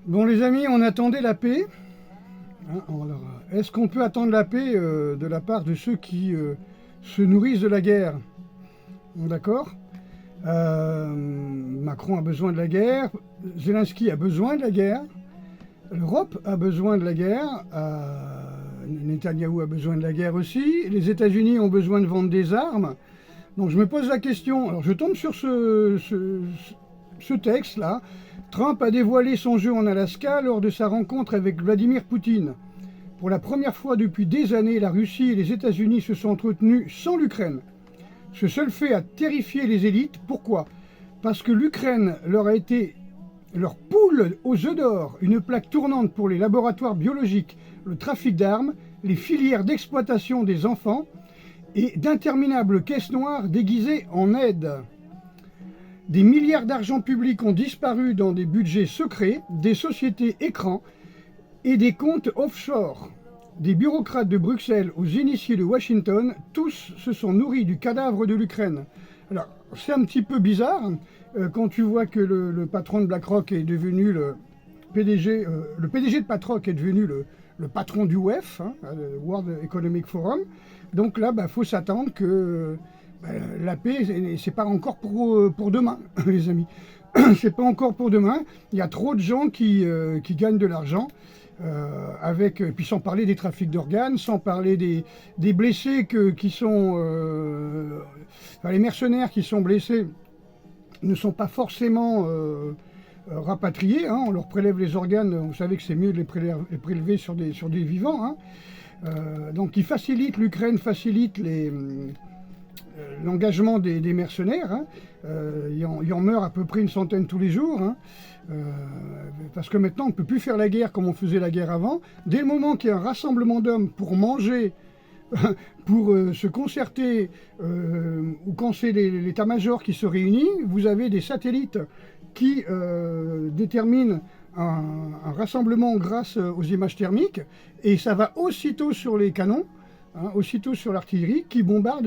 Bon les amis, on attendait la paix. Est-ce qu'on peut attendre la paix de la part de ceux qui se nourrissent de la guerre? D'accord. Macron a besoin de la guerre, Zelensky a besoin de la guerre, l'Europe a besoin de la guerre, Netanyahou a besoin de la guerre aussi, les États-Unis ont besoin de vendre des armes. Donc je me pose la question, alors je tombe sur ce texte-là. Trump a dévoilé son jeu en Alaska lors de sa rencontre avec Vladimir Poutine. Pour la première fois depuis des années, la Russie et les États-Unis se sont entretenus sans l'Ukraine. Ce seul fait a terrifié les élites. Pourquoi? Parce que l'Ukraine leur a été leur poule aux œufs d'or, une plaque tournante pour les laboratoires biologiques, le trafic d'armes, les filières d'exploitation des enfants et d'interminables caisses noires déguisées en aide. Des milliards d'argent public ont disparu dans des budgets secrets, des sociétés écrans et des comptes offshore. Des bureaucrates de Bruxelles aux initiés de Washington, tous se sont nourris du cadavre de l'Ukraine. Alors, c'est un petit peu bizarre quand tu vois que le patron de BlackRock est devenu le PDG de BlackRock est devenu le patron du WEF, le World Economic Forum. Donc là, faut s'attendre que la paix, c'est pas encore pour demain, les amis. C'est pas encore pour demain. Il y a trop de gens qui gagnent de l'argent. Puis sans parler des trafics d'organes, sans parler des blessés qui sont... les mercenaires qui sont blessés ne sont pas forcément rapatriés. On leur prélève les organes, vous savez que c'est mieux de les prélever sur des vivants. Donc ils facilitent, l'Ukraine facilite l'engagement des mercenaires. Il en meurt à peu près une centaine tous les jours. Parce que maintenant, on ne peut plus faire la guerre comme on faisait la guerre avant. Dès le moment qu'il y a un rassemblement d'hommes pour manger, pour se concerter, ou quand c'est l'état-major qui se réunit, vous avez des satellites qui déterminent un rassemblement grâce aux images thermiques, et ça va aussitôt sur les canons, aussitôt sur l'artillerie qui bombarde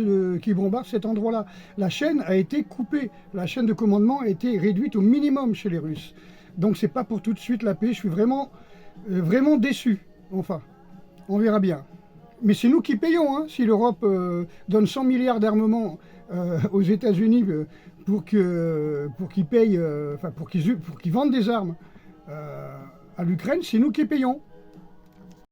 cet endroit-là. La chaîne a été coupée, la chaîne de commandement a été réduite au minimum chez les Russes. Donc c'est pas pour tout de suite la paix, je suis vraiment déçu. Enfin, on verra bien. Mais c'est nous qui payons, si l'Europe donne 100 milliards d'armements aux États-Unis pour qu'ils payent, pour qu'ils vendent des armes à l'Ukraine, c'est nous qui payons.